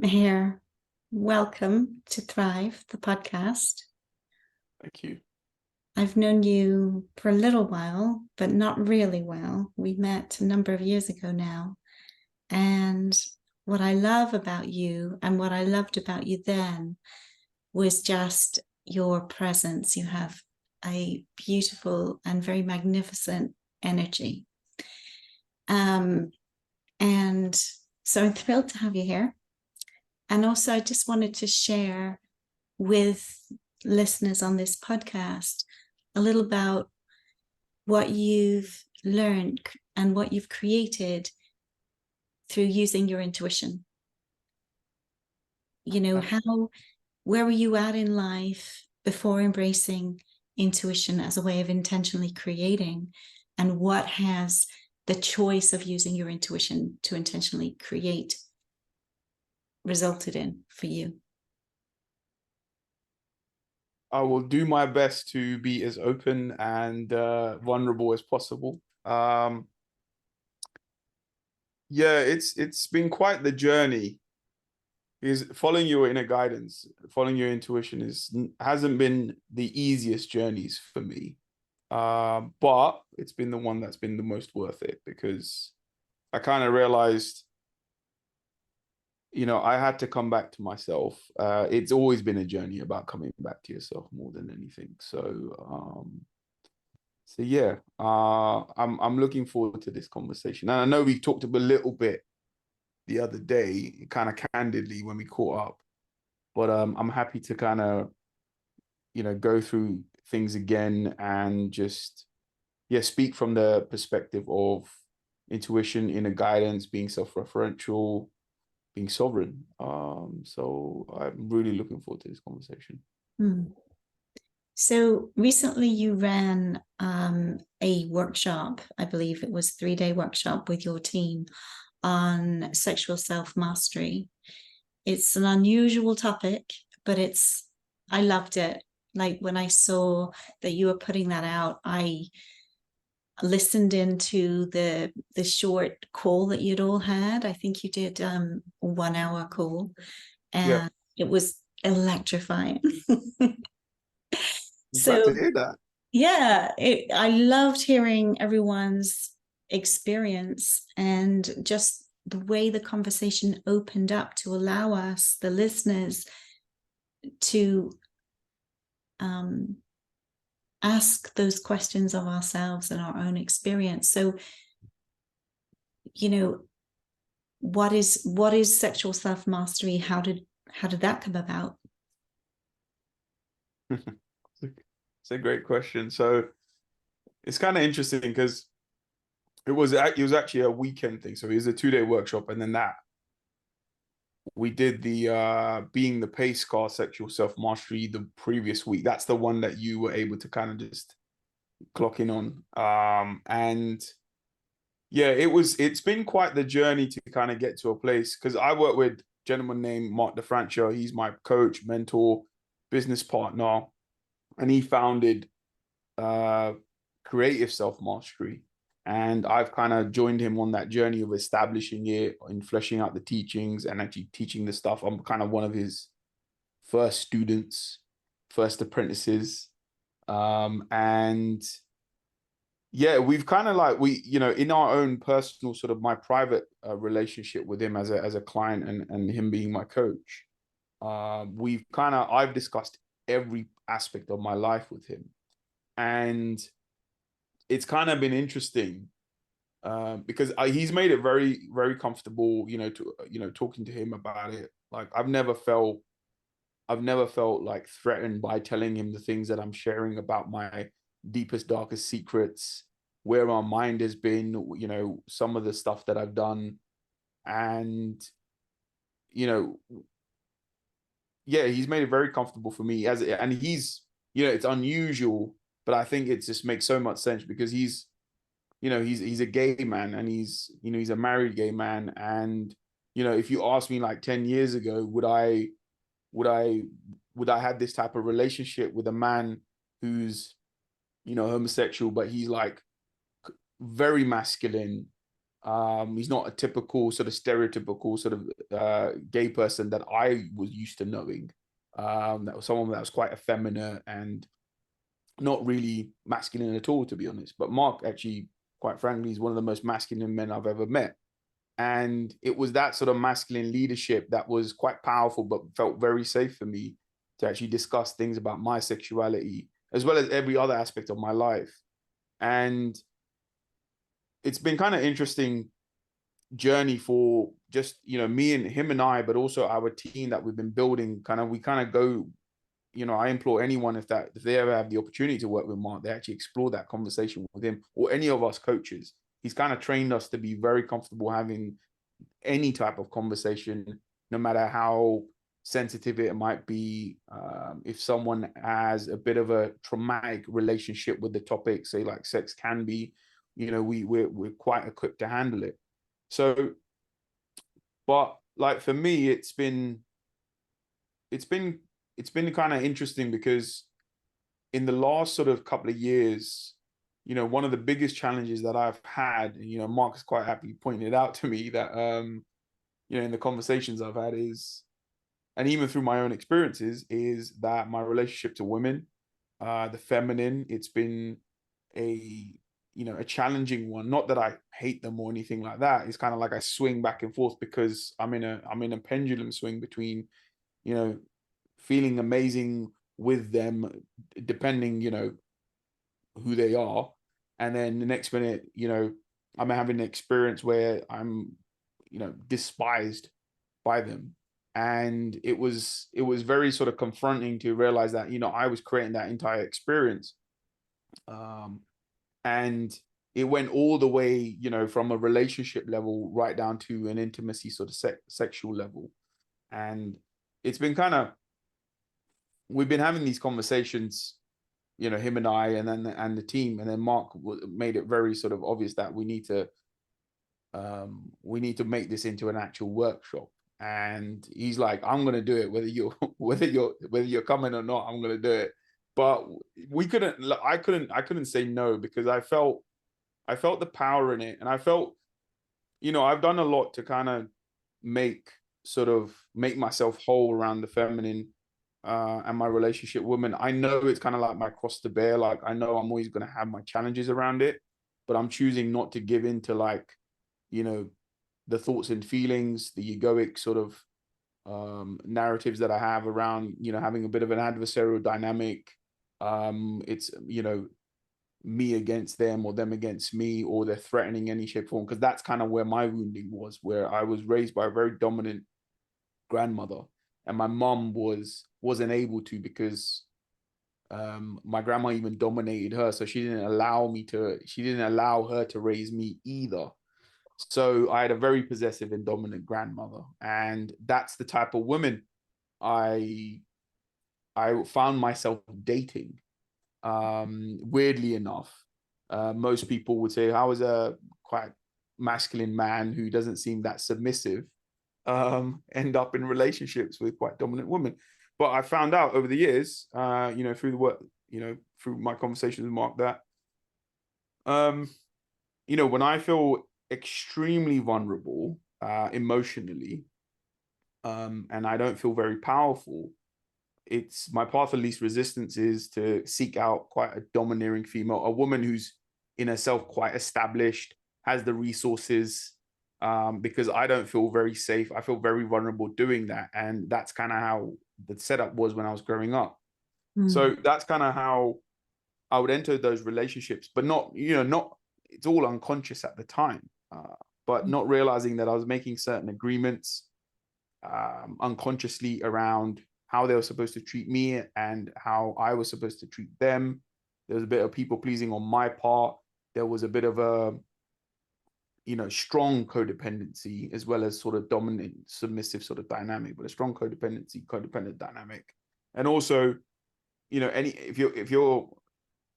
Meehir, welcome to Thrive, the podcast. Thank you. I've known you for a little while, but not really well. We met a number of years ago now. And what I love about you and what I loved about you then was just your presence. You have a beautiful and very magnificent energy. And so I'm thrilled to have you here. And also, I just wanted to share with listeners on this podcast a little about what you've learned and what you've created through using your intuition. You know, where were you at in life before embracing intuition as a way of intentionally creating? And what has the choice of using your intuition to intentionally create resulted in for you? I will do my best to be as open and vulnerable as possible. Yeah, it's been quite the journey. Is following your inner guidance, following your intuition hasn't been the easiest journeys for me. But it's been the one that's been the most worth it because I kind of realized, I had to come back to myself. It's always been a journey about coming back to yourself more than anything. So yeah, I'm looking forward to this conversation. And I know we talked a little bit the other day, kind of candidly when we caught up, but I'm happy to kind of, go through things again and just, speak from the perspective of intuition, inner guidance, being self-referential, being sovereign. So I'm really looking forward to this conversation. So recently you ran a workshop, I believe it was 3-day workshop with your team on sexual self-mastery. It's an unusual topic, but I loved it. Like when I saw that you were putting that out, I listened into the short call that you'd all had. I think you did 1 hour call, and it was electrifying. Glad to So hear that. yeah, I loved hearing everyone's experience and just the way the conversation opened up to allow us, the listeners, to ask those questions of ourselves and our own experience. So, what is sexual self-mastery? How did that come about? It's a great question. So it's kind of interesting because it was actually a weekend thing. So it was a 2-day workshop, and then we did the being the pace car sexual self-mastery the previous week. That's the one that you were able to kind of just clock in on. And yeah, it's been quite the journey to kind of get to a place, because I work with a gentleman named Mark DeFrancio. He's my coach, mentor, business partner, and he founded Creative Self-Mastery. And I've kind of joined him on that journey of establishing it and fleshing out the teachings and actually teaching the stuff. I'm kind of one of his first students, first apprentices. And yeah, we've kind of like, in our own personal sort of my private relationship with him as a client and him being my coach, I've discussed every aspect of my life with him. And it's kind of been interesting because he's made it very, very comfortable, talking to him about it. Like I've never felt like threatened by telling him the things that I'm sharing about my deepest, darkest secrets, where my mind has been, some of the stuff that I've done. And, yeah, he's made it very comfortable for me and he's, it's unusual, but I think it just makes so much sense because he's a gay man, and he's a married gay man. And, if you asked me like 10 years ago, would I have this type of relationship with a man who's, homosexual, but he's like very masculine, He's not a typical sort of stereotypical sort of gay person that I was used to knowing. That was someone that was quite effeminate and not really masculine at all, to be honest. But Mark, actually, quite frankly, is one of the most masculine men I've ever met. And it was that sort of masculine leadership that was quite powerful, but felt very safe for me to actually discuss things about my sexuality, as well as every other aspect of my life. And it's been kind of interesting journey for just, me and him and I, but also our team that we've been building. We kind of go, I implore anyone, if they ever have the opportunity to work with Mark, they actually explore that conversation with him, or any of us coaches. He's kind of trained us to be very comfortable having any type of conversation, no matter how sensitive it might be. If someone has a bit of a traumatic relationship with the topic, say like sex can be, we're quite equipped to handle it. So, but like for me, it's been kind of interesting, because in the last sort of couple of years, one of the biggest challenges that I've had, and Mark is quite happy pointing it out to me, that in the conversations I've had is, and even through my own experiences, is that my relationship to women, the feminine, it's been a challenging one. Not that I hate them or anything like that. It's kind of like I swing back and forth, because I'm in a pendulum swing between, feeling amazing with them, depending, who they are. And then the next minute, I'm having an experience where I'm, despised by them. And it was very sort of confronting to realize that, I was creating that entire experience. And it went all the way, from a relationship level right down to an intimacy sort of sexual level. And it's been we've been having these conversations, him and I, and then the team, and then Mark made it very sort of obvious that we need to make this into an actual workshop. And he's like, I'm going to do it, whether you're coming or not, I'm going to do it. But I couldn't say no, because I felt the power in it. And I felt, I've done a lot to kind of make myself whole around the feminine, and my relationship with women. I know it's kind of like my cross to bear. Like, I know I'm always going to have my challenges around it, but I'm choosing not to give in to, like, the thoughts and feelings, the egoic sort of narratives that I have around, having a bit of an adversarial dynamic. It's, me against them, or them against me, or they're threatening any shape or form, because that's kind of where my wounding was, where I was raised by a very dominant grandmother, and my mom wasn't able to, because my grandma even dominated her, so she didn't allow her to raise me either. So I had a very possessive and dominant grandmother, and that's the type of woman I found myself dating. Weirdly enough, most people would say, how is a quite masculine man who doesn't seem that submissive end up in relationships with quite dominant women? But I found out over the years, through the work, through my conversations with Mark, that when I feel extremely vulnerable emotionally, and I don't feel very powerful, it's my path of least resistance is to seek out quite a domineering female, a woman who's in herself quite established, has the resources, because I don't feel very safe. I feel very vulnerable doing that. And that's kind of how the setup was when I was growing up. So that's kind of how I would enter those relationships, but not, it's all unconscious at the time, but not realizing that I was making certain agreements unconsciously around how they were supposed to treat me and how I was supposed to treat them. There was a bit of people pleasing on my part. There was a bit of a, strong codependency, as well as sort of dominant, submissive sort of dynamic, but a strong codependent dynamic. And also, if you're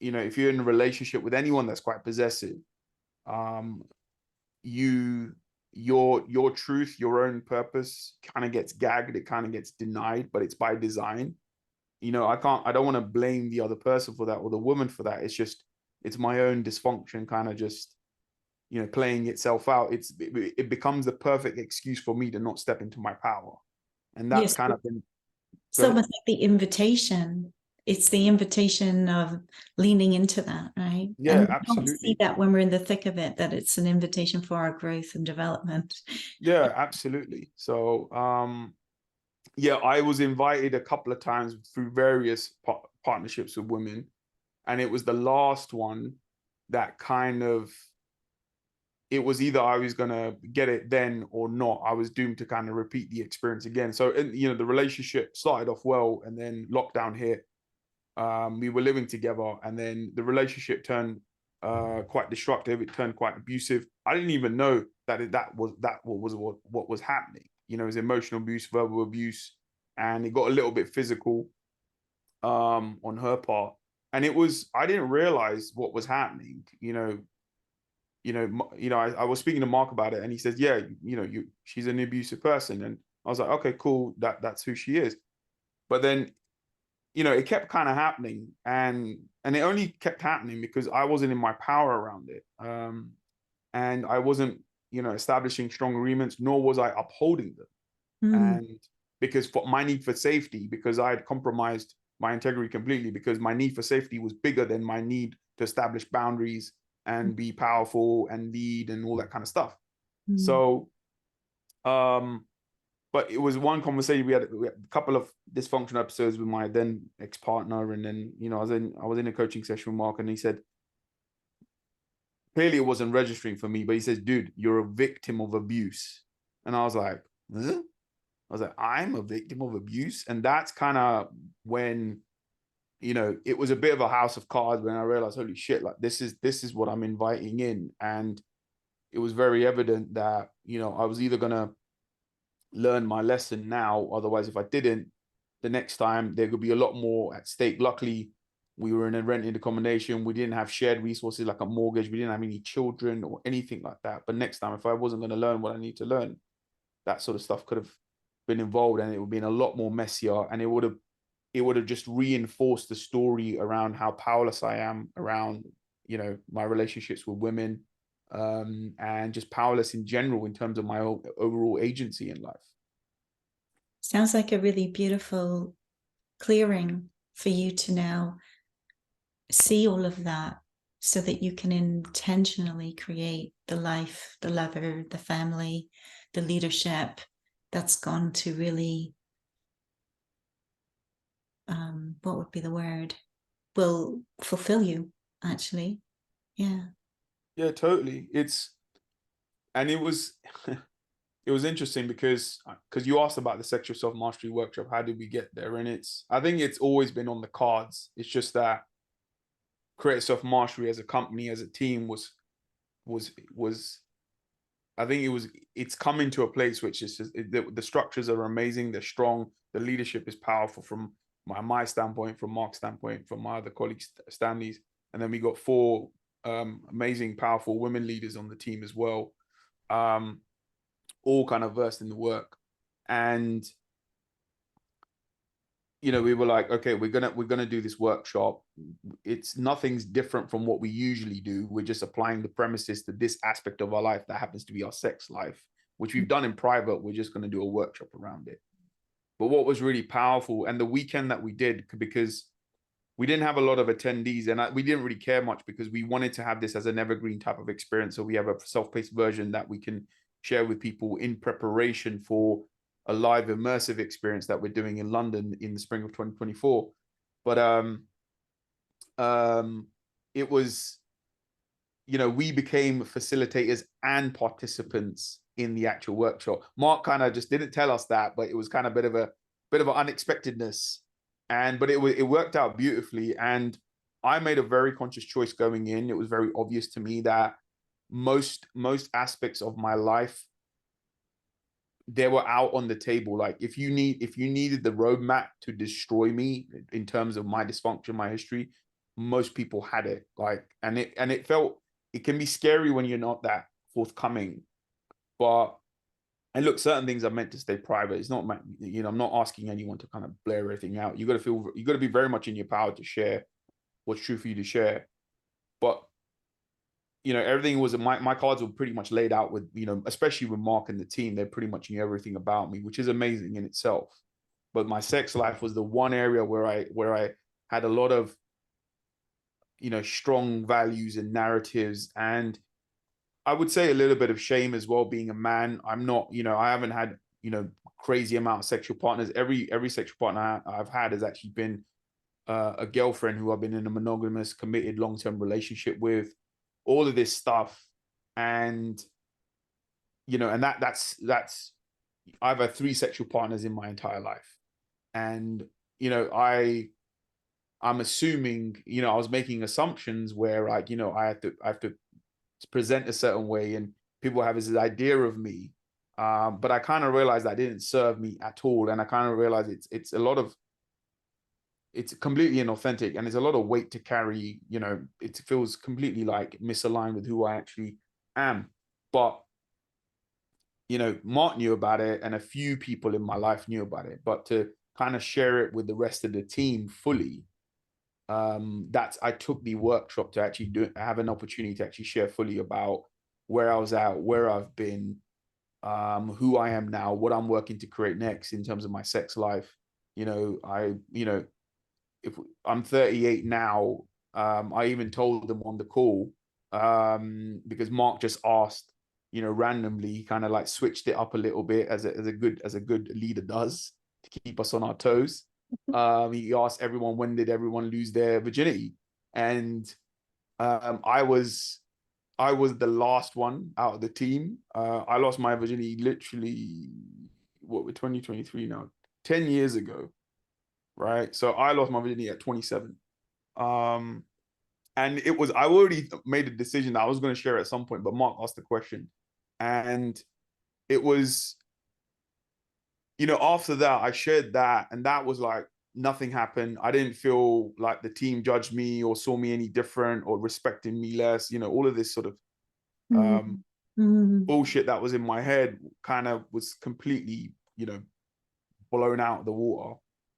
in a relationship with anyone that's quite possessive, your truth, your own purpose kind of gets gagged, it kind of gets denied, but it's by design. I don't want to blame the other person for that, or the woman for that. It's my own dysfunction kind of just you know, playing itself out, it becomes the perfect excuse for me to not step into my power. And that's Yes, kind of been, it's go ahead. almost like the invitation. It's the invitation of leaning into that, right? And Yeah, we don't see absolutely. that when we're in the thick of it, that it's an invitation for our growth and development. Yeah, absolutely. So, yeah, I was invited a couple of times through various partnerships with women, and it was the last one that kind of, it was either I was gonna get it then or not. I was doomed to kind of repeat the experience again. So, you know, the relationship started off well, and then lockdown hit. We were living together, and then the relationship turned quite destructive. It turned quite abusive. I didn't even know that what was happening. You know, it was emotional abuse, verbal abuse, and it got a little bit physical on her part. And it was, I didn't realize what was happening. I was speaking to Mark about it, and he says, "Yeah, she's an abusive person," and I was like, "Okay, cool. That's who she is." But then, it kept kind of happening, and it only kept happening because I wasn't in my power around it, and I wasn't, establishing strong agreements, nor was I upholding them, Mm, and because for my need for safety, because I had compromised my integrity completely, because my need for safety was bigger than my need to establish boundaries and be powerful and lead and all that kind of stuff. mm. So, but it was one conversation. We had a couple of dysfunctional episodes with my then ex-partner, and then I was in a coaching session with Mark, and he said, clearly it wasn't registering for me, but he says, "Dude, you're a victim of abuse," and I was like, huh? I was like, "I'm a victim of abuse," and that's kind of when, it was a bit of a house of cards when I realized, holy shit, like this is what I'm inviting in, and it was very evident that I was either gonna learn my lesson now. Otherwise, if I didn't, the next time there could be a lot more at stake. Luckily, we were in a rented accommodation. We didn't have shared resources like a mortgage. We didn't have any children or anything like that. But next time, if I wasn't going to learn what I need to learn, that sort of stuff could have been involved, and it would have been a lot more messier. And it would have just reinforced the story around how powerless I am around, my relationships with women, and just powerless in general in terms of my overall agency in life. Sounds like a really beautiful clearing for you to now see all of that so that you can intentionally create the life, the lover, the family, the leadership that's gone to really, what would be the word? Will fulfill you, actually. Yeah. Yeah, totally. It was it was interesting because you asked about the sexual self mastery workshop. How did we get there? And I think it's always been on the cards. It's just that creative self mastery as a company, as a team, was I think it's coming to a place which is just, the structures are amazing. They're strong. The leadership is powerful from my standpoint, from Mark's standpoint, from my other colleagues, Stanley's, and then we got four amazing, powerful women leaders on the team as well, all kind of versed in the work. And we were like, okay, we're gonna do this workshop. It's nothing's different from what we usually do. We're just applying the premises to this aspect of our life that happens to be our sex life, which we've done in private. We're just gonna do a workshop around it. But what was really powerful, and the weekend that we did, because we didn't have a lot of attendees, and we didn't really care much because we wanted to have this as an evergreen type of experience. So we have a self-paced version that we can share with people in preparation for a live immersive experience that we're doing in London in the spring of 2024. But it was, we became facilitators and participants in the actual workshop. Mark kind of just didn't tell us that, but it was kind of a bit of an unexpectedness, but it worked out beautifully. And I made a very conscious choice going in. It was very obvious to me that most aspects of my life, they were out on the table. Like if you needed the roadmap to destroy me in terms of my dysfunction, my history, most people had it. Like, and it can be scary when you're not that forthcoming. But and look, certain things are meant to stay private. It's not, I'm not asking anyone to kind of blare everything out. You got to be very much in your power to share what's true for you to share. But everything was my cards were pretty much laid out with, especially with Mark and the team. They pretty much knew everything about me, which is amazing in itself. But my sex life was the one area where I had a lot of, strong values and narratives, and I would say a little bit of shame as well. Being a man, I'm not, I haven't had, crazy amount of sexual partners. Every sexual partner I've had has actually been a girlfriend who I've been in a monogamous, committed, long-term relationship with. All of this stuff, and and that's I've had 3 sexual partners in my entire life, and I'm assuming, I was making assumptions where I have to present a certain way, and people have this idea of me. But I kind of realized that didn't serve me at all, and I kind of realized it's completely inauthentic, and it's a lot of weight to carry. It feels completely like misaligned with who I actually am. But Mark knew about it, and a few people in my life knew about it, but to kind of share it with the rest of the team fully, I took the workshop to actually have an opportunity to actually share fully about where I was at, where I've been, who I am now, what I'm working to create next in terms of my sex life. If I'm 38 now, I even told them on the call, because Mark just asked, randomly, he kind of like switched it up a little bit as a good leader does, to keep us on our toes. He asked everyone, when did everyone lose their virginity? And I was the last one out of the team. I lost my virginity literally, what, we're 2023 now, 10 years ago, right? So I lost my virginity at 27. And I already made a decision that I was going to share at some point, but Mark asked the question. And it was, after that, I shared that, and that was like, nothing happened. I didn't feel like the team judged me or saw me any different or respected me less. All of this sort of bullshit that was in my head kind of was completely, blown out of the water.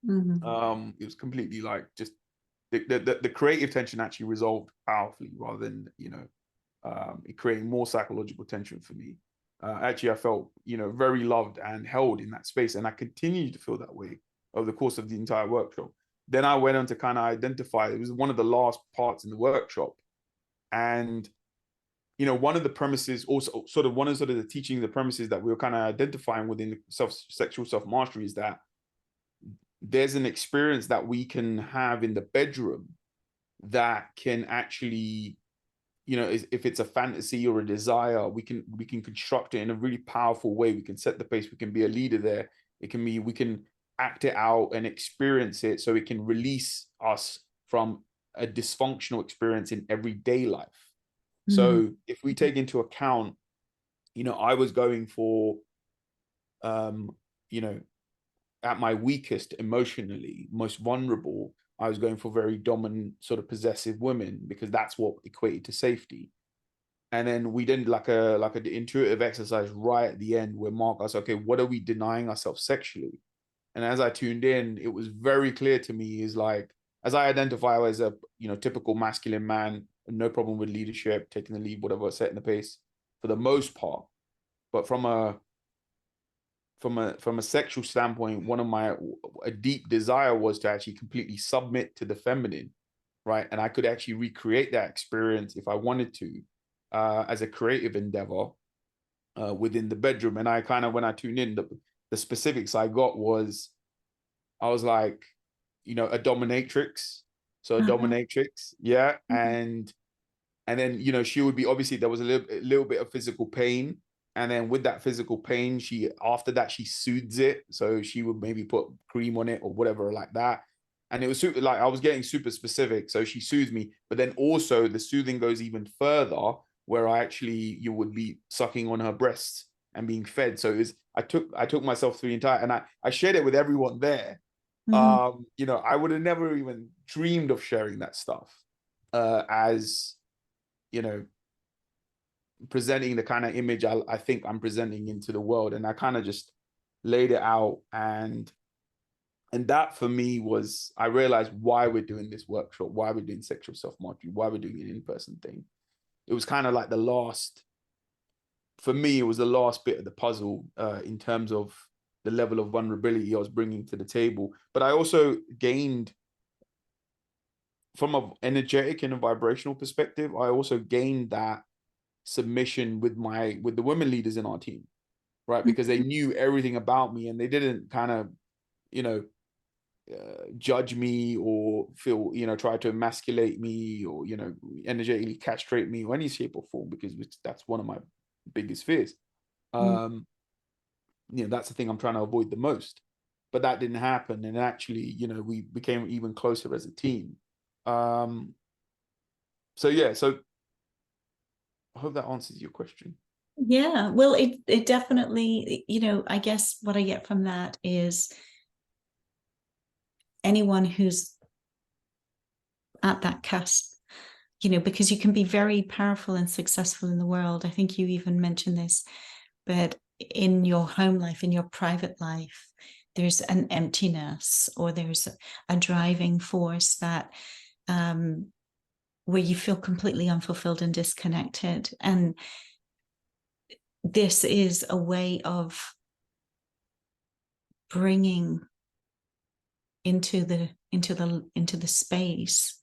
It was completely like just the creative tension actually resolved powerfully, rather than it creating more psychological tension for me. Actually, I felt very loved and held in that space, and I continued to feel that way over the course of the entire workshop. Then I went on to kind of identify. It was one of the last parts in the workshop, and one of the premises, also one of the teaching, the premises that we were kind of identifying within the sexual self-mastery, is that there's an experience that we can have in the bedroom that can actually, if it's a fantasy or a desire, we can construct it in a really powerful way. We can set the pace. We can be a leader there. We can act it out and experience it, so it can release us from a dysfunctional experience in everyday life. So if we take into account, I was going for, at my weakest emotionally, most vulnerable, I was going for very dominant, sort of possessive women, because that's what equated to safety. And then we did like an intuitive exercise right at the end, where Mark asked, okay, what are we denying ourselves sexually? And as I tuned in, it was very clear to me, is like, as I identify as a typical masculine man, no problem with leadership, taking the lead, whatever, setting the pace for the most part. But from a sexual standpoint, a deep desire was to actually completely submit to the feminine, right? And I could actually recreate that experience if I wanted to, as a creative endeavor, within the bedroom. And I kind of, when I tuned in, the specifics I got was, I was like, a dominatrix. So a dominatrix, yeah. And then, she would be, obviously there was a little bit of physical pain. And then with that physical pain, after that, she soothes it. So she would maybe put cream on it or whatever like that. And it was super, like, I was getting super specific. So she soothes me, but then also the soothing goes even further, where you would be sucking on her breasts and being fed. So I took myself through the entire, and I shared it with everyone there. I would have never even dreamed of sharing that stuff, as, presenting the kind of image I think I'm presenting into the world. And I kind of just laid it out, and that for me was, I realized why we're doing this workshop, why we're doing sexual self-mastery, why we're doing an in-person thing. it was kind of like the last, for me, it was the last bit of the puzzle in terms of the level of vulnerability I was bringing to the table. But I also gained, from an energetic and a vibrational perspective, I also gained that submission with the women leaders in our team, right? Because they knew everything about me, and they didn't kind of, you know, judge me or feel, you know, try to emasculate me or, you know, energetically castrate me or any shape or form, because that's one of my biggest fears. You know, that's the thing I'm trying to avoid the most. But that didn't happen, and actually, you know, we became even closer as a team. So yeah, so I hope that answers your question. Yeah, well, it definitely, you know, I guess what I get from that is anyone who's at that cusp, you know, because you can be very powerful and successful in the world. I think you even mentioned this, but in your home life, in your private life, there's an emptiness, or there's a driving force that where you feel completely unfulfilled and disconnected. And this is a way of bringing into the space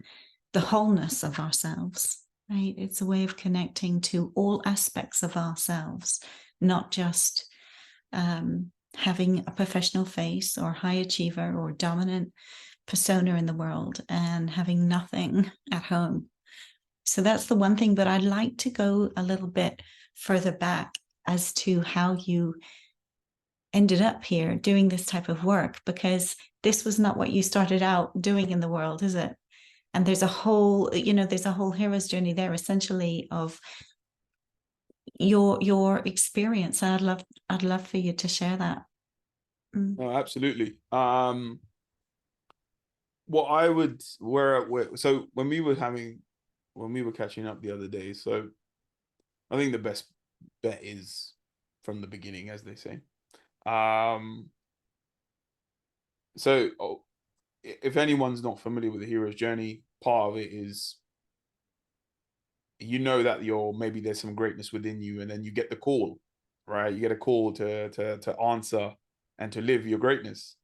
the wholeness of ourselves, right? It's a way of connecting to all aspects of ourselves, not just having a professional face or high achiever or dominant persona in the world and having nothing at home. So that's the one thing, but I'd like to go a little bit further back as to how you ended up here doing this type of work, because this was not what you started out doing in the world, is it? And there's a whole, you know, there's a whole hero's journey there, essentially, of your experience. I'd love for you to share that. No, absolutely. What I would, so when we were catching up the other day, so I think the best bet is from the beginning, as they say. So if anyone's not familiar with the hero's journey, part of it is, you know, that maybe there's some greatness within you, and then you get the call, right? You get a call to answer and to live your greatness.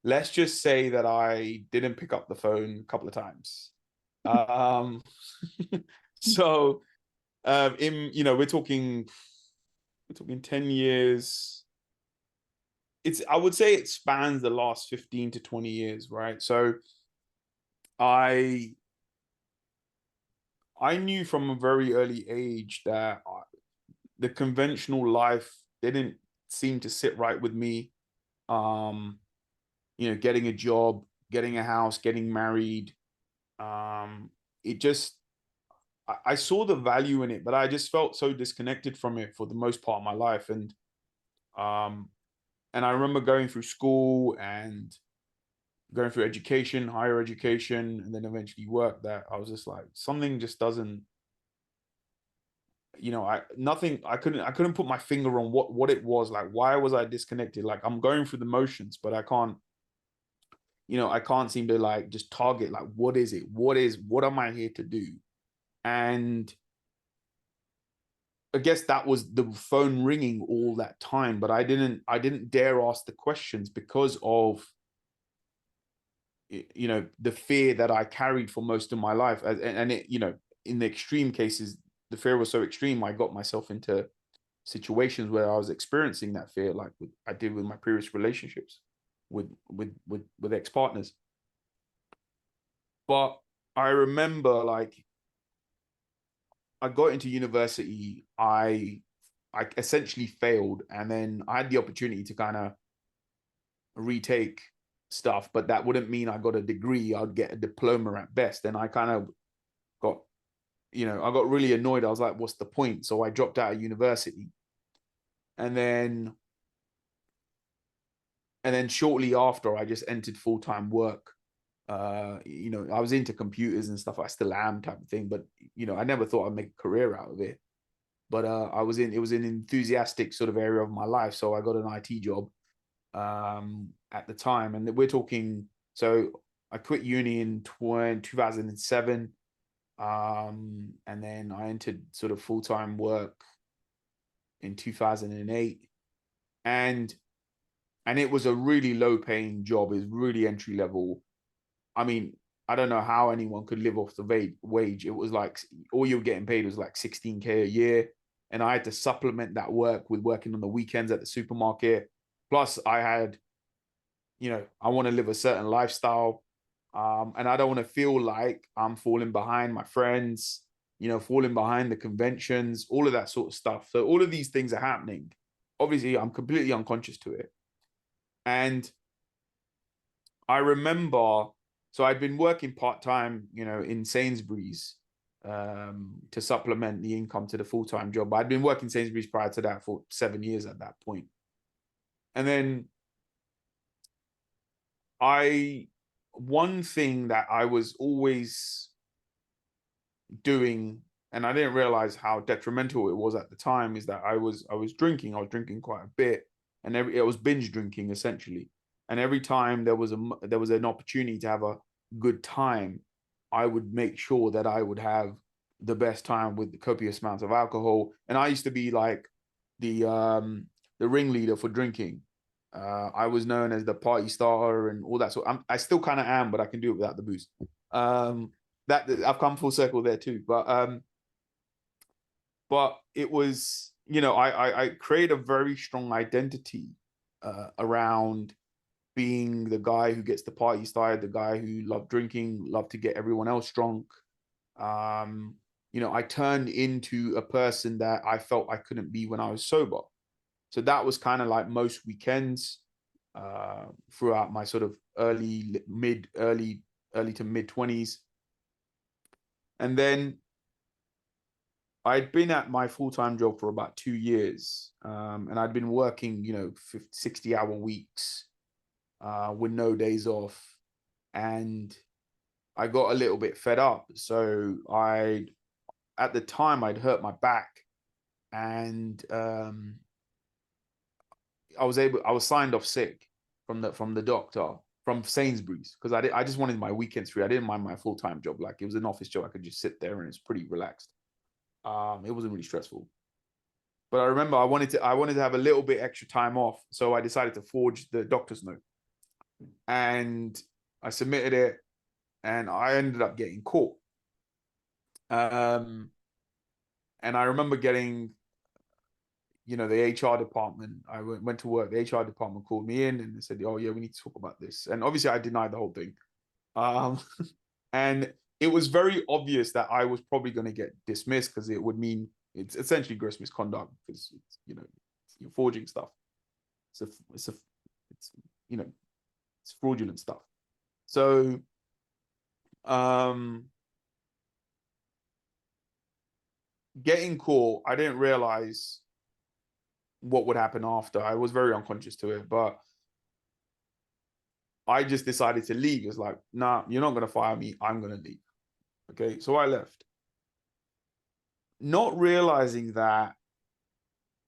Let's just say that I didn't pick up the phone a couple of times. So in, you know, we're talking 10 years. I would say it spans the last 15 to 20 years, right? So I knew from a very early age that the conventional life didn't seem to sit right with me. You know, getting a job, getting a house, getting married. It just, I saw the value in it, but I just felt so disconnected from it for the most part of my life. And I remember going through school and going through education, higher education, and then eventually work, that I was just like, something just doesn't, you know, I couldn't put my finger on what it was. Like, why was I disconnected? Like, I'm going through the motions, but I can't, you know, I can't seem to like just target, like, what is it? What am I here to do? And I guess that was the phone ringing all that time, but I didn't dare ask the questions because of, you know, the fear that I carried for most of my life. And it, you know, in the extreme cases, the fear was so extreme, I got myself into situations where I was experiencing that fear, like I did with my previous relationships with ex-partners. But I remember, like, I got into university, I essentially failed, and then I had the opportunity to kind of retake stuff, but that wouldn't mean I got a degree. I'd get a diploma at best. And I kind of got, you know, I got really annoyed. I was like, what's the point? So I dropped out of university. And then shortly after, I just entered full-time work. You know, I was into computers and stuff. I still am, type of thing, but, you know, I never thought I'd make a career out of it. But it was an enthusiastic sort of area of my life. So I got an IT job at the time. And we're talking, so I quit uni in 2007. And then I entered sort of full-time work in 2008, and it was a really low-paying job. It was really entry level. I mean, I don't know how anyone could live off the wage. It was like all you were getting paid was like 16K a year, and I had to supplement that work with working on the weekends at the supermarket. Plus, I had, I want to live a certain lifestyle, and I don't want to feel like I'm falling behind my friends, falling behind the conventions, all of that sort of stuff. So all of these things are happening. Obviously, I'm completely unconscious to it. And I remember, so I'd been working part-time, in Sainsbury's, to supplement the income to the full-time job. But I'd been working Sainsbury's prior to that for 7 years at that point. And then one thing that I was always doing, and I didn't realize how detrimental it was at the time, is that I was drinking. I was drinking quite a bit, and it was binge drinking essentially. And every time there was an opportunity to have a good time, I would make sure that I would have the best time with the copious amounts of alcohol. And I used to be like the ringleader for drinking. I was known as the party starter and all that. So I still kind of am, but I can do it without the booze. That I've come full circle there too. But it was, I create a very strong identity around being the guy who gets the party started, the guy who loved drinking, loved to get everyone else drunk. I turned into a person that I felt I couldn't be when I was sober. So that was kind of like most weekends throughout my sort of early to mid 20s. And then I'd been at my full-time job for about 2 years. And I'd been working, 60-hour weeks with no days off. And I got a little bit fed up. So at the time, I'd hurt my back, and I was signed off sick from the doctor from Sainsbury's, because I just wanted my weekends free. I didn't mind my full-time job. Like, it was an office job. I could just sit there and it's pretty relaxed. It wasn't really stressful. But I remember I wanted to have a little bit extra time off. So I decided to forge the doctor's note. And I submitted it, and I ended up getting caught. And I remember getting, the HR department. I went to work. The HR department called me in and they said, "Oh yeah, we need to talk about this." And obviously, I denied the whole thing. And it was very obvious that I was probably going to get dismissed, because it would mean it's essentially gross misconduct, because you're forging stuff. It's fraudulent stuff. So, getting caught, I didn't realize what would happen after. I was very unconscious to it, but I just decided to leave. It's like, nah, you're not going to fire me. I'm going to leave. Okay. So I left, not realizing that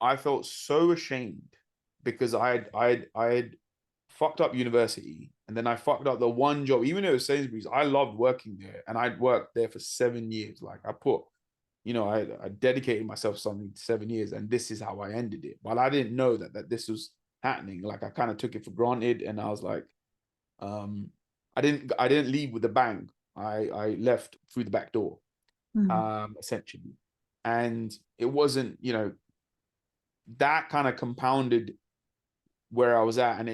I felt so ashamed, because I had fucked up university, and then I fucked up the one job. Even though it was Sainsbury's, I loved working there, and I'd worked there for 7 years. Like, I dedicated myself to something 7 years, and this is how I ended it. But I didn't know that this was happening. Like, I kind of took it for granted, and I was like, I didn't leave with a bang. I left through the back door, essentially. And it wasn't, that kind of compounded where I was at, and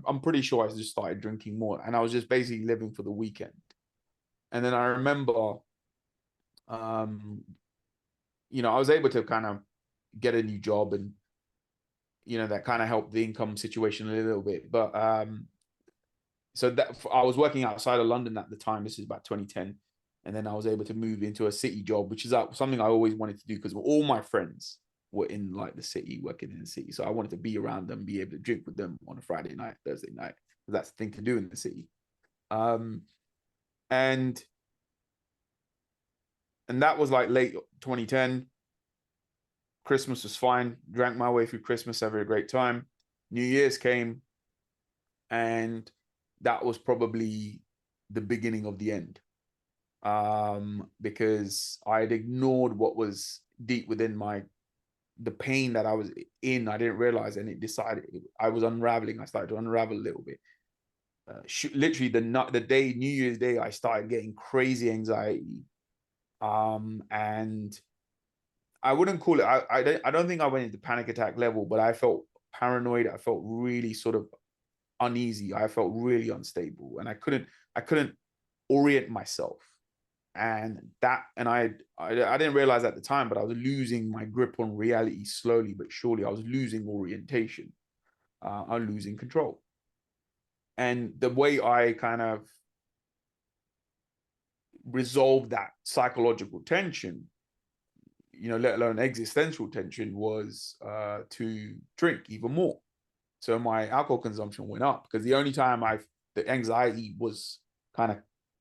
I'm pretty sure I just started drinking more, and I was just basically living for the weekend. And then I remember, I was able to kind of get a new job, and that kind of helped the income situation a little bit. But so that I was working outside of London at the time. This is about 2010, and then I was able to move into a city job, which is something I always wanted to do, because all my friends were in like the city, working in the city. So I wanted to be around them, be able to drink with them on a Friday night, Thursday night, because that's the thing to do in the city. And that was like late 2010. Christmas was fine. Drank my way through Christmas, having a great time. New Year's came, and that was probably the beginning of the end. because I had ignored what was deep within the pain that I was in. I didn't realize, and I was unraveling. I started to unravel a little bit. Literally the day, New Year's Day, I started getting crazy anxiety. And I wouldn't call it, I don't think I went into panic attack level, but I felt paranoid. I felt really sort of uneasy. I felt really unstable, and I couldn't orient myself. And I didn't realize at the time, but I was losing my grip on reality slowly but surely. I was losing orientation. I was losing control. And the way I kind of resolved that psychological tension, let alone existential tension, was to drink even more. So my alcohol consumption went up, because the only time the anxiety was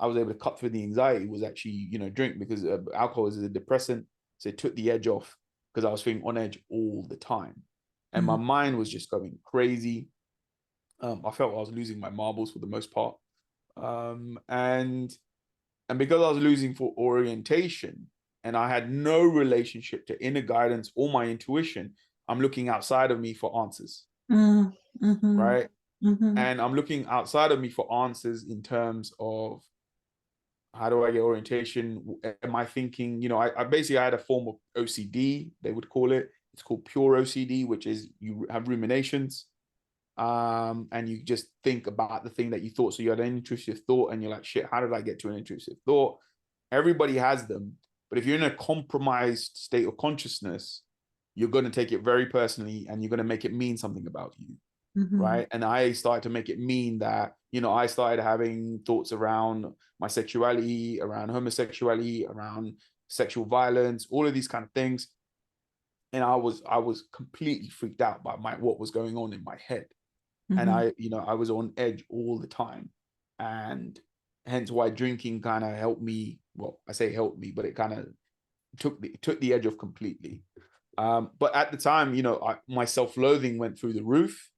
I was able to cut through the anxiety was actually, drink, because alcohol is a depressant. So it took the edge off, because I was feeling on edge all the time. And my mind was just going crazy. I felt I was losing my marbles for the most part. And because I was losing for orientation, and I had no relationship to inner guidance or my intuition, I'm looking outside of me for answers. Right. And I'm looking outside of me for answers in terms of, how do I get orientation? Am I thinking, I basically had a form of OCD, they would call it. It's called pure OCD, which is you have ruminations. And you just think about the thing that you thought. So you had an intrusive thought, and you're like, shit, how did I get to an intrusive thought? Everybody has them. But if you're in a compromised state of consciousness, you're going to take it very personally, and you're going to make it mean something about you. Right. And I started to make it mean that, I started having thoughts around my sexuality, around homosexuality, around sexual violence, all of these kind of things. And I was completely freaked out by what was going on in my head. And I was on edge all the time. And hence why drinking kind of helped me. Well, I say helped me, but it kind of took the edge off completely. But at the time, my self-loathing went through the roof.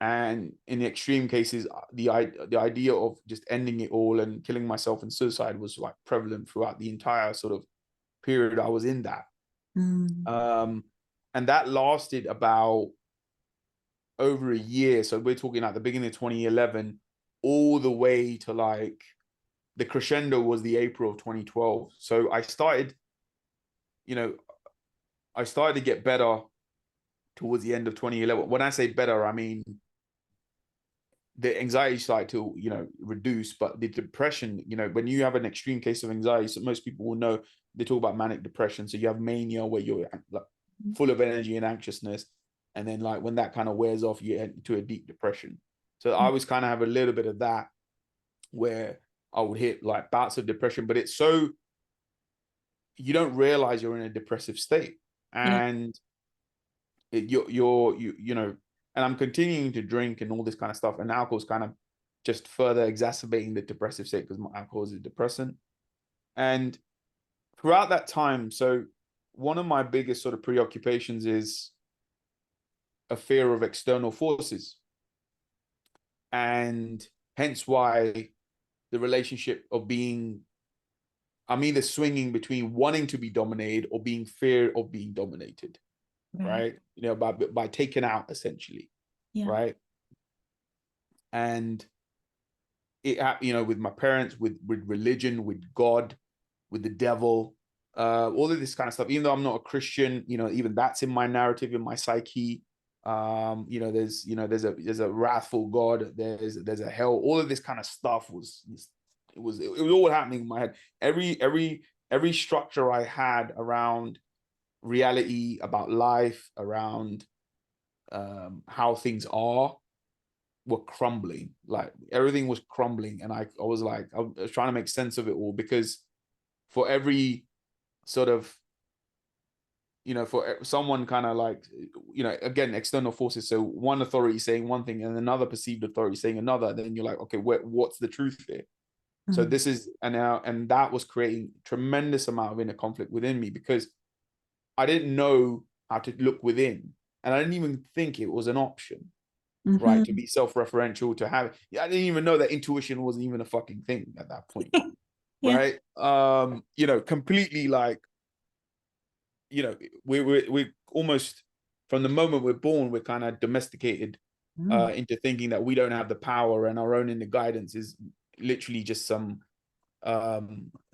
And in the extreme cases, the idea of just ending it all and killing myself and suicide was like prevalent throughout the entire sort of period I was in that. And that lasted about over a year. So we're talking at the beginning of 2011, all the way to like the crescendo was the April of 2012. So I started to get better towards the end of 2011. When I say better, I mean the anxiety started to, reduce, but the depression, when you have an extreme case of anxiety, so most people will know, they talk about manic depression. So you have mania, where you're like full of energy and anxiousness. And then like when that kind of wears off, you get into a deep depression. So I was kind of have a little bit of that, where I would hit like bouts of depression, but it's so, you don't realize you're in a depressive state. And and I'm continuing to drink and all this kind of stuff. And alcohol's kind of just further exacerbating the depressive state, because alcohol is a depressant. And throughout that time, so one of my biggest sort of preoccupations is a fear of external forces. And hence why the relationship of I'm either swinging between wanting to be dominated or being fear of being dominated. Right. By taken out, essentially. Right. And it, with my parents, with religion, with God, with the devil, all of this kind of stuff. Even though I'm not a Christian, even that's in my narrative, in my psyche. There's a wrathful God, there's a hell. All of this kind of stuff was all happening in my head. Every structure I had around reality, about life, around how things are, were crumbling. Like everything was crumbling. And I was trying to make sense of it all, because for every sort of, for someone kind of like, again, external forces. So one authority saying one thing and another perceived authority saying another, then you're like, okay, what's the truth here? So this is, and that was creating tremendous amount of inner conflict within me, because I didn't know how to look within, and I didn't even think it was an option, right? To be self-referential, to have, I didn't even know that intuition wasn't even a fucking thing at that point. Yeah. right? You know, completely like, you know, we're almost from the moment we're born, we're kind of domesticated into thinking that we don't have the power and our own inner guidance is literally just some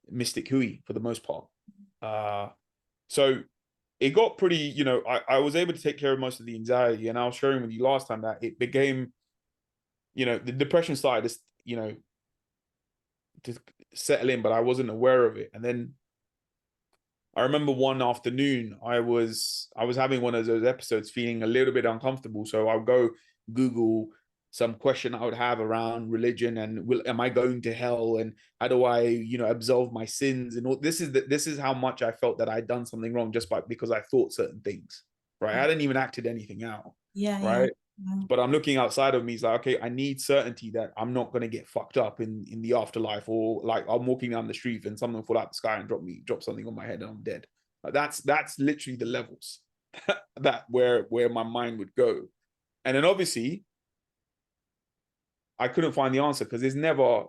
mystic hooey for the most part. So it got pretty, you know, I was able to take care of most of the anxiety, and I was sharing with you last time that it became, you know, the depression started to, you know, to settle in, but I wasn't aware of it. And then I remember one afternoon I was having one of those episodes feeling a little bit uncomfortable. So I'll go Google some question I would have around religion and am I going to hell, and how do I, you know, absolve my sins, and all this is how much I felt that I'd done something wrong just because I thought certain things, right? I didn't even acted anything out, Yeah, yeah. right? But I'm looking outside of me. It's like, okay, I need certainty that I'm not going to get fucked up in the afterlife, or like I'm walking down the street and someone fall out the sky and drop something on my head and I'm dead. Like that's literally the levels that where my mind would go. And then obviously I couldn't find the answer because there's never,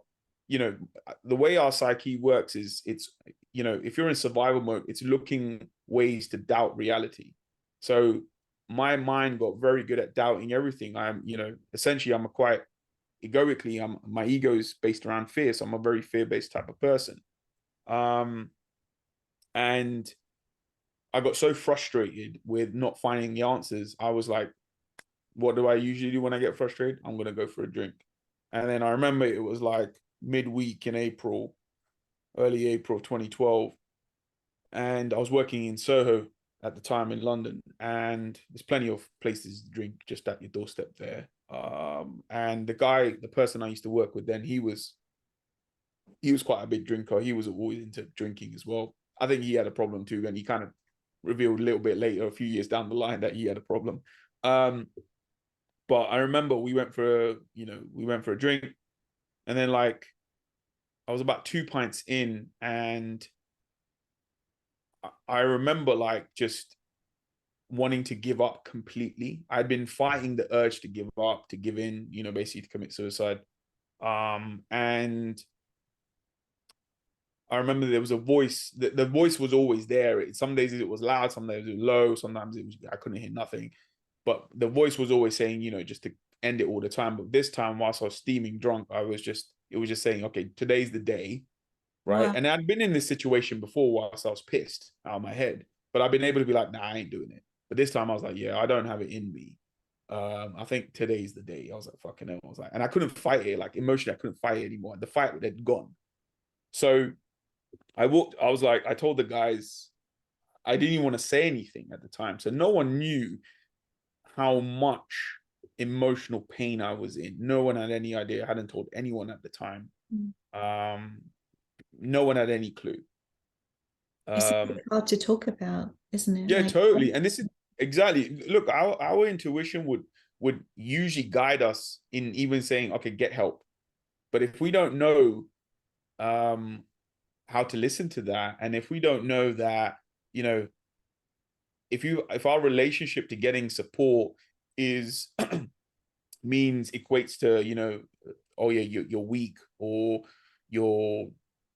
you know, the way our psyche works is it's, you know, if you're in survival mode, it's looking ways to doubt reality. So my mind got very good at doubting everything. I'm, you know, essentially I'm a quite egoically, my ego is based around fear. So I'm a very fear-based type of person. And I got so frustrated with not finding the answers. I was like, what do I usually do when I get frustrated? I'm going to go for a drink. And then I remember it was like midweek in April, early April of 2012. And I was working in Soho at the time in London. And there's plenty of places to drink just at your doorstep there. And the person I used to work with then, he was quite a big drinker. He was always into drinking as well. I think he had a problem too. And he kind of revealed a little bit later, a few years down the line, that he had a problem. But I remember we went for a drink, and then like I was about 2 pints in, and I remember like just wanting to give up completely. I'd been fighting the urge to give up, to give in, you know, basically to commit suicide. And I remember there was a voice. The voice was always there. Some days it was loud, some days it was low, sometimes I couldn't hear nothing. But the voice was always saying, you know, just to end it all the time. But this time, whilst I was steaming drunk, it was just saying, okay, today's the day, right? Wow. And I'd been in this situation before whilst I was pissed out of my head, but I've been able to be like, nah, I ain't doing it. But this time I was like, yeah, I don't have it in me. I think today's the day. I was like, fucking hell. I was like, and I couldn't fight it. Like emotionally, I couldn't fight it anymore. The fight had gone. So I was like, I told the guys, I didn't even want to say anything at the time. So no one knew how much emotional pain I was in. No one had any idea. I hadn't told anyone at the time. No one had any clue. It's hard to talk about, isn't it? Yeah, Like, totally. And this is exactly, look, our intuition would usually guide us in even saying, okay, get help. But if we don't know how to listen to that, and if we don't know that, you know, if our relationship to getting support is means equates to, you know, oh yeah, you're weak, or you're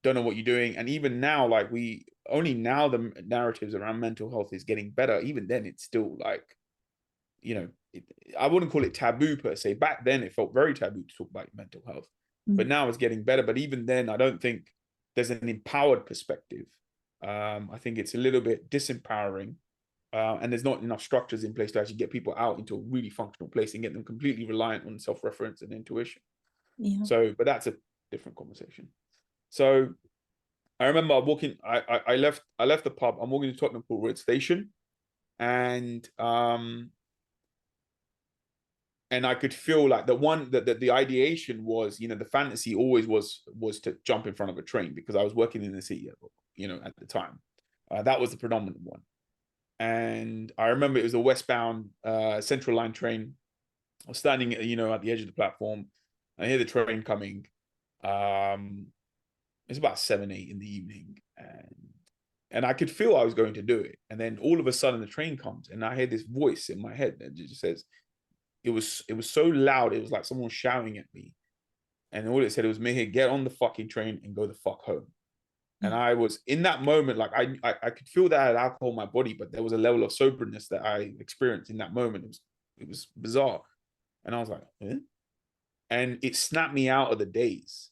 don't know what you're doing. And even now, like we only now the narratives around mental health is getting better. Even then it's still like, you know, I wouldn't call it taboo per se. Back then it felt very taboo to talk about mental health, but now it's getting better. But even then I don't think there's an empowered perspective. I think it's a little bit disempowering. And there's not enough structures in place to actually get people out into a really functional place and get them completely reliant on self-reference and intuition. yeah. So, but that's a different conversation. So I remember walking, I left the pub, I'm walking to Tottenham Court Road Station, and I could feel like the ideation was, you know, the fantasy always was to jump in front of a train, because I was working in the city, you know, at the time. That was the predominant one. And I remember it was a westbound Central Line train. I was standing, you know, at the edge of the platform. I hear the train coming. It's about 7, 8 in the evening, and I could feel I was going to do it. And then all of a sudden, the train comes, and I hear this voice in my head that just says, it was so loud. It was like someone shouting at me, and all it said was, "Meehir, get on the fucking train and go the fuck home." And I was in that moment, like I could feel that I had alcohol in my body, but there was a level of soberness that I experienced in that moment. It was bizarre. And I was like, eh? And it snapped me out of the daze.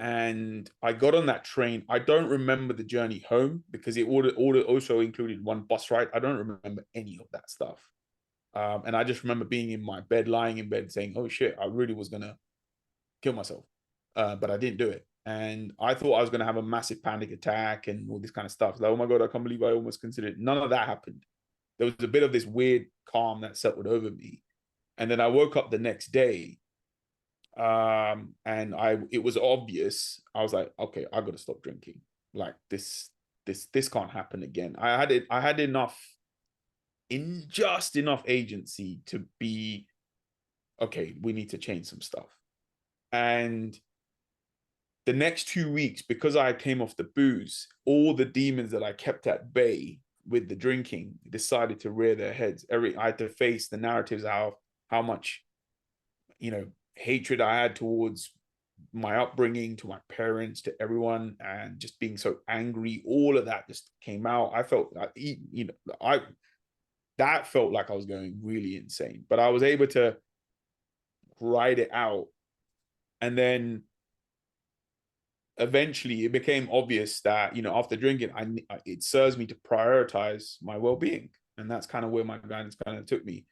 And I got on that train. I don't remember the journey home because it also included one bus ride. I don't remember any of that stuff. And I just remember being in my bed, lying in bed saying, oh shit, I really was going to kill myself. But I didn't do it. And I thought I was going to have a massive panic attack and all this kind of stuff. Like, oh my God, I can't believe I almost considered it. None of that happened. There was a bit of this weird calm that settled over me. And then I woke up the next day, and it was obvious. I was like, okay, I got to stop drinking. Like this can't happen again. I had just enough agency to be, okay, we need to change some stuff. And the next 2 weeks, because I came off the booze, all the demons that I kept at bay with the drinking decided to rear their heads. I had to face the narratives of how much, hatred I had towards my upbringing, to my parents, to everyone, and just being so angry. All of that just came out. I felt, that felt like I was going really insane, but I was able to ride it out. And then eventually it became obvious that, after drinking, it serves me to prioritize my well-being. And that's kind of where my guidance kind of took me.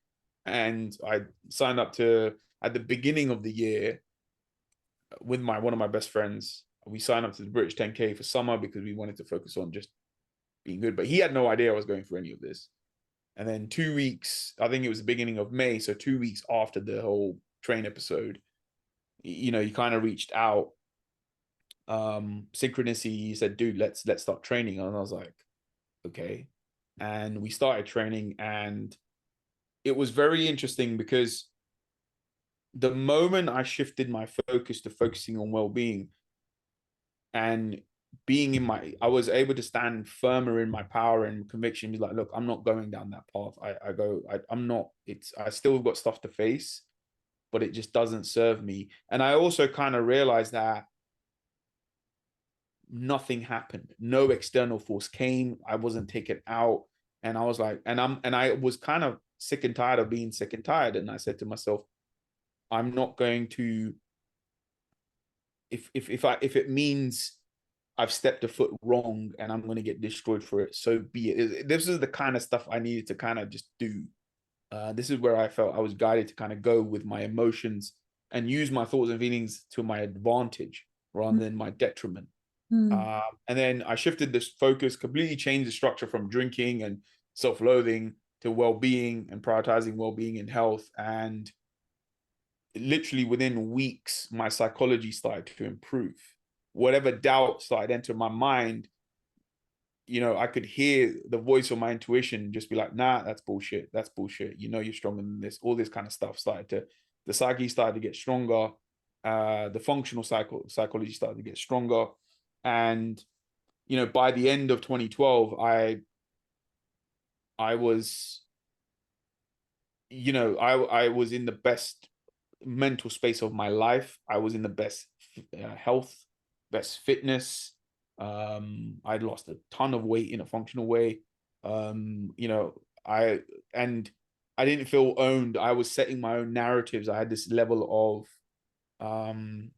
And I signed up to, at the beginning of the year, with one of my best friends, we signed up to the British 10K for summer because we wanted to focus on just being good. But he had no idea I was going for any of this. And then 2 weeks, I think it was the beginning of May, so 2 weeks after the whole train episode, he kind of reached out. Synchronicity, he said, dude, let's start training. And I was like, okay. And we started training, and it was very interesting because the moment I shifted my focus to focusing on well-being and being I was able to stand firmer in my power and conviction, be like, look, I'm not going down that path. I still got stuff to face, but it just doesn't serve me. And I also kind of realized that nothing happened. No external force came. I wasn't taken out. And I was like, and I was kind of sick and tired of being sick and tired. And I said to myself, I'm not going to, if it means I've stepped a foot wrong and I'm going to get destroyed for it, so be it. This is the kind of stuff I needed to kind of just do. This is where I felt I was guided to kind of go with my emotions and use my thoughts and feelings to my advantage rather than my detriment. And then I shifted this focus, completely changed the structure from drinking and self-loathing to well-being and prioritizing well-being and health. And literally within weeks, my psychology started to improve. Whatever doubt started entering my mind, I could hear the voice of my intuition just be like, nah, that's bullshit. That's bullshit. You're stronger than this. All this kind of stuff the psyche started to get stronger. The functional psychology started to get stronger. And, by the end of 2012, I was, I was in the best mental space of my life. I was in the best health, best fitness. I'd lost a ton of weight in a functional way. I didn't feel owned. I was setting my own narratives. I had this level of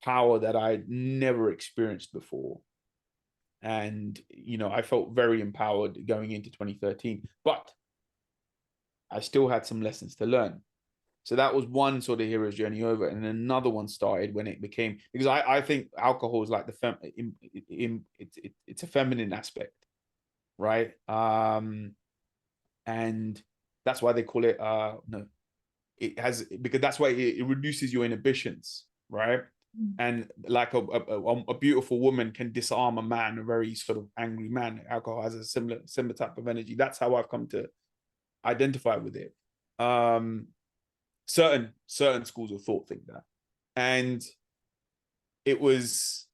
power that I'd never experienced before. And, I felt very empowered going into 2013, but I still had some lessons to learn. So that was one sort of hero's journey over. And another one started when it became, because I think alcohol is like it's a feminine aspect, right? And that's why they call it, no, it has, because that's why it reduces your inhibitions, right? And like a beautiful woman can disarm a man, a very sort of angry man. Alcohol has a similar type of energy. That's how I've come to identify with it. Certain schools of thought think that, and it was,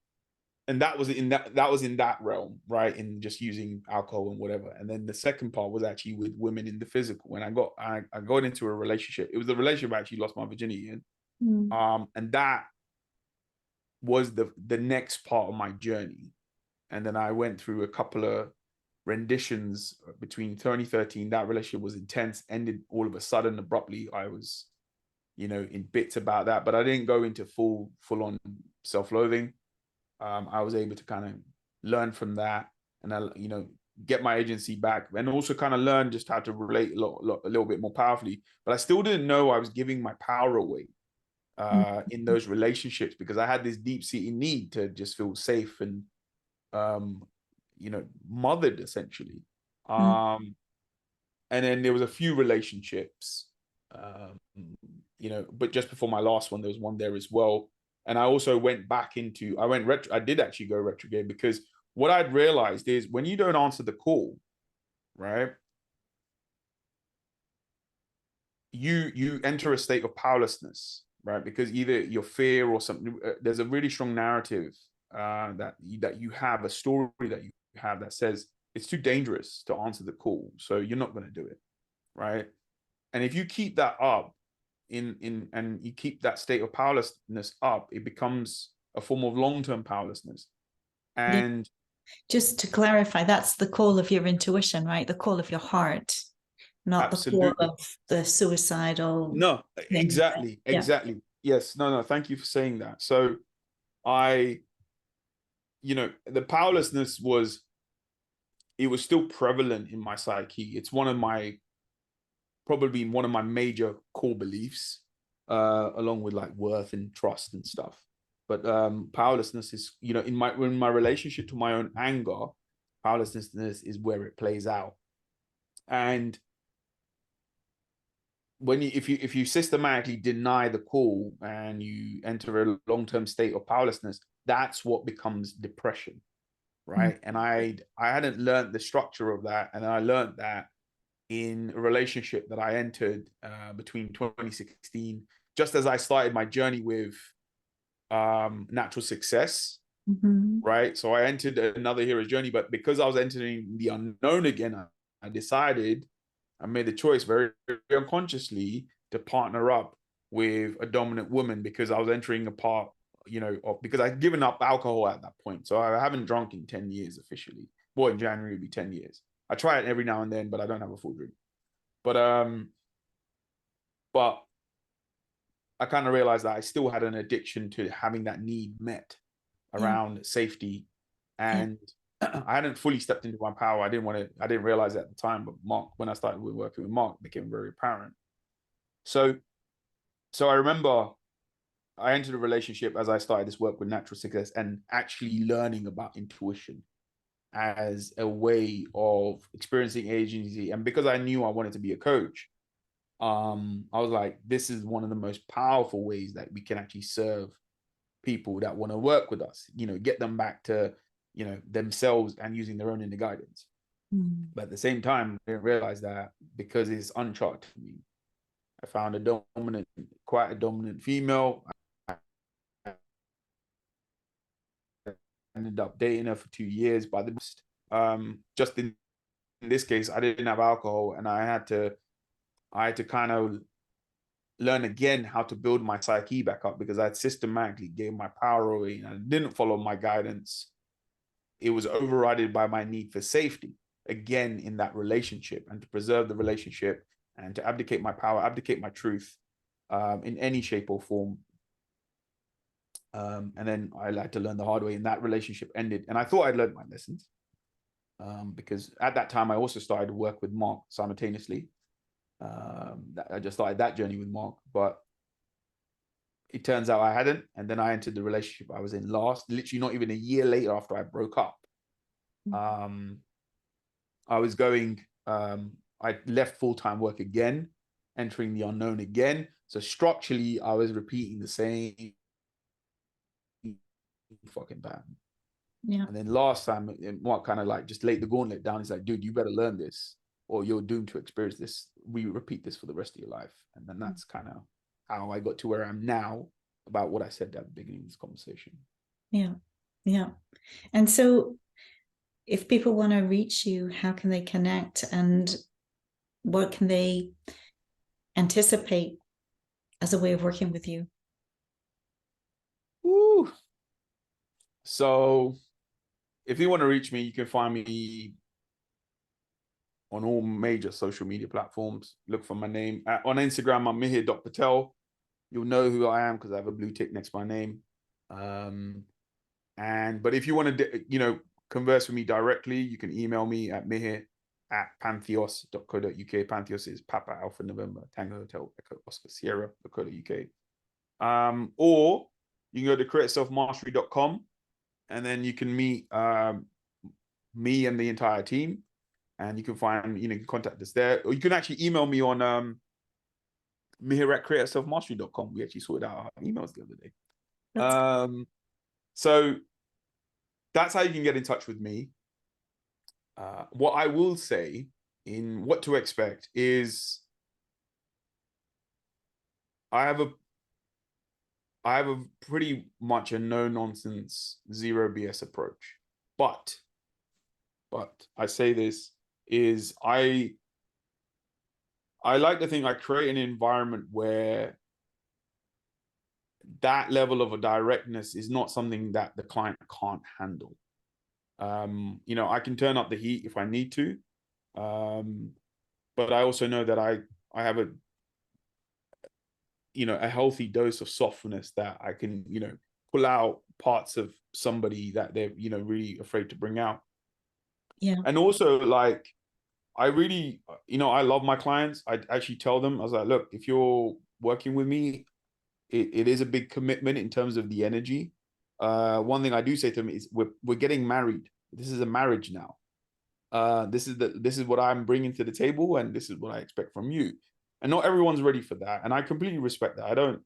and that was in that realm, right? In just using alcohol and whatever. And then the second part was actually with women in the physical. When I got into a relationship, it was the relationship I actually lost my virginity in. And that was the next part of my journey. And then I went through a couple of renditions between 2013. That relationship was intense, ended all of a sudden abruptly. I was, in bits about that, but I didn't go into full on self-loathing. I was able to kind of learn from that, and get my agency back, and also kind of learn just how to relate a little bit more powerfully. But I still didn't know I was giving my power away in those relationships, because I had this deep-seated need to just feel safe and mothered, essentially. And then there was a few relationships, but just before my last one, there was one there as well. And I also went back into, I did actually go retrograde, because what I'd realized is when you don't answer the call, right, you enter a state of powerlessness, right? Because either your fear or something, there's a really strong narrative that you have, a story that you have that says it's too dangerous to answer the call, so you're not going to do it, right? And if you keep that up and you keep that state of powerlessness up, it becomes a form of long-term powerlessness. And just to clarify, that's the call of your intuition, right? The call of your heart, not absolutely. the call of the suicidal. No, exactly. Yes. No, thank you for saying that. So the powerlessness was still prevalent in my psyche. It's probably one of my major core beliefs, along with like worth and trust and stuff. But powerlessness is, in my relationship to my own anger, powerlessness is where it plays out. And if you systematically deny the call and you enter a long-term state of powerlessness, that's what becomes depression, right? And I hadn't learned the structure of that, and then I learned that in a relationship that I entered between 2016, just as I started my journey with natural success, right? So I entered another hero's journey, but because I was entering the unknown again, I made the choice very, very unconsciously to partner up with a dominant woman, because I was entering a part, because I'd given up alcohol at that point. So I haven't drunk in 10 years officially. Well, in January it'll be 10 years. I try it every now and then, but I don't have a full drink. But I kind of realized that I still had an addiction to having that need met around safety. And I hadn't fully stepped into my power. I didn't realize it at the time, but when I started working with Mark, it became very apparent. So I remember I entered a relationship as I started this work with natural success, and actually learning about intuition as a way of experiencing agency. And because I knew I wanted to be a coach, I was like, this is one of the most powerful ways that we can actually serve people that want to work with us, get them back to, themselves and using their own inner guidance. But at the same time, I didn't realize that because it's uncharted for me. I found quite a dominant female. I ended up dating her for 2 years. But just in this case, I didn't have alcohol, and I had to kind of learn again how to build my psyche back up, because I had systematically gave my power away and I didn't follow my guidance. It was overridden by my need for safety again in that relationship, and to preserve the relationship, and to abdicate my power, abdicate my truth, in any shape or form. And then I had to learn the hard way, and that relationship ended. And I thought I'd learned my lessons, because at that time I also started to work with Mark simultaneously. I just started that journey with Mark, but it turns out I hadn't. And then I entered the relationship I was in literally not even a year later after I broke up. I was going, I left full-time work again, entering the unknown again. So structurally, I was repeating the same fucking pattern. Yeah. And then last time, Mark kind of like just laid the gauntlet down. He's like, dude, you better learn this, or you're doomed to experience this. We repeat this for the rest of your life. And then that's kind of how I got to where I am now, about what I said at the beginning of this conversation. Yeah. Yeah. And so if people want to reach you, how can they connect, and what can they anticipate as a way of working with you? Woo. So if you want to reach me, you can find me on all major social media platforms. Look for my name. On Instagram, I'm Meehir.Patel. You'll know who I am because I have a blue tick next to my name. But if you want to, converse with me directly, you can email me at mihir@pantheos.co.uk. Pantheos is Papa Alpha November Tango Hotel Echo Oscar Sierra.co.uk. Or you can go to createselfmastery.com, and then you can meet me and the entire team, and you can find, you can contact us there, or you can actually email me on Meehir@createselfmastery.com. We actually sorted out our emails the other day. So that's how you can get in touch with me. What I will say in what to expect is I have a pretty much a no nonsense, zero BS approach. But I say this is I like to think I create an environment where that level of a directness is not something that the client can't handle. I can turn up the heat if I need to. But I also know that I have a healthy dose of softness that I can, pull out parts of somebody that they're, really afraid to bring out. Yeah. And also, like, I really, I love my clients. I actually tell them, I was like, look, if you're working with me, it is a big commitment in terms of the energy. One thing I do say to them is we're getting married. This is a marriage now. This is what I'm bringing to the table, and this is what I expect from you. And not everyone's ready for that, and I completely respect that. I don't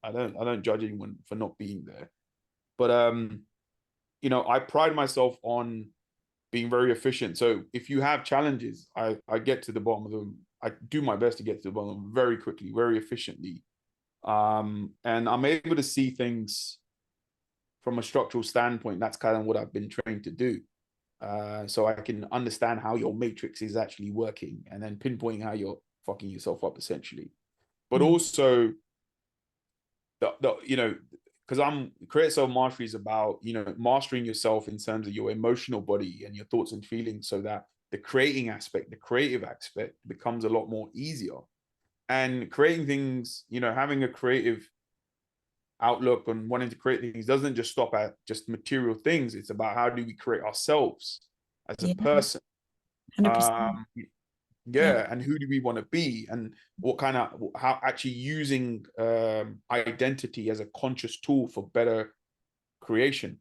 judge anyone for not being there. But I pride myself on being very efficient. So if you have challenges, I get to the bottom of them. I do my best to get to the bottom of them very quickly, very efficiently. And I'm able to see things from a structural standpoint. That's kind of what I've been trained to do. So I can understand how your matrix is actually working, and then pinpointing how you're fucking yourself up, essentially. But also, because Create Self Mastery is about, mastering yourself in terms of your emotional body and your thoughts and feelings, so that the creating aspect, the creative aspect becomes a lot more easier. And creating things, having a creative outlook on wanting to create things doesn't just stop at just material things. It's about how do we create ourselves as a person. 100%. Yeah, and who do we want to be, and how actually using identity as a conscious tool for better creation,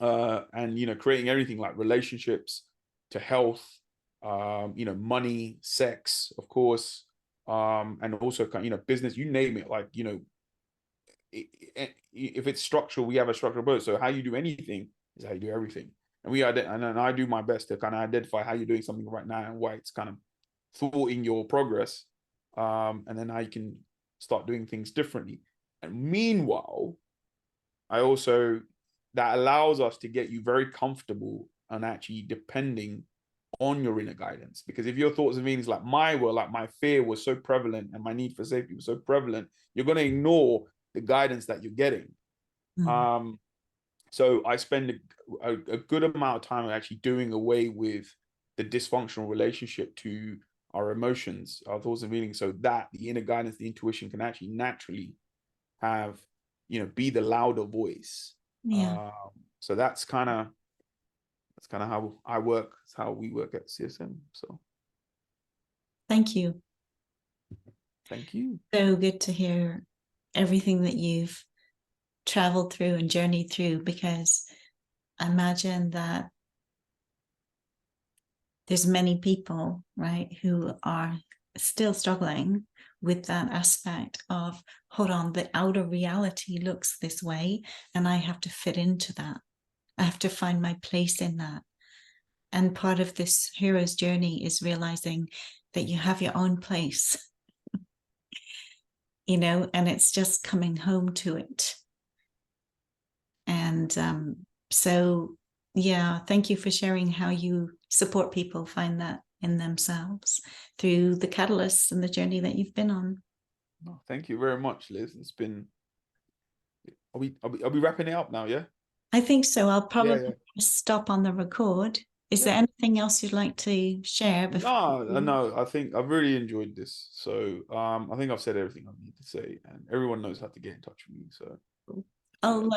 and creating everything like relationships to health, money, sex, of course, and also business, you name it. Like, if it's structural, we have a structural approach. So how you do anything is how you do everything. And I do my best to kind of identify how you're doing something right now and why it's kind of thwarting your progress, and then how you can start doing things differently. And meanwhile, that allows us to get you very comfortable and actually depending on your inner guidance. Because if your thoughts and feelings, like my fear was so prevalent and my need for safety was so prevalent, you're going to ignore the guidance that you're getting. So I spend a good amount of time actually doing away with the dysfunctional relationship to our emotions, our thoughts and feelings, so that the inner guidance, the intuition can actually naturally have, be the louder voice. So that's kind of how I work. It's how we work at CSM. So Thank you. Thank you. So good to hear everything that you've traveled through and journeyed through, because I imagine that there's many people, right, who are still struggling with that aspect of, hold on, the outer reality looks this way, and I have to fit into that. I have to find my place in that. And part of this hero's journey is realizing that you have your own place, and it's just coming home to it. And so, yeah, thank you for sharing how you support people find that in themselves through the catalysts and the journey that you've been on. Oh, thank you very much, Liz. It's been. Are we wrapping it up now? Yeah. I think so. I'll probably Yeah. stop on the record. Is there Yeah. anything else you'd like to share before? No, I think I've really enjoyed this. So I think I've said everything I need to say, and everyone knows how to get in touch with me. So yeah. I'll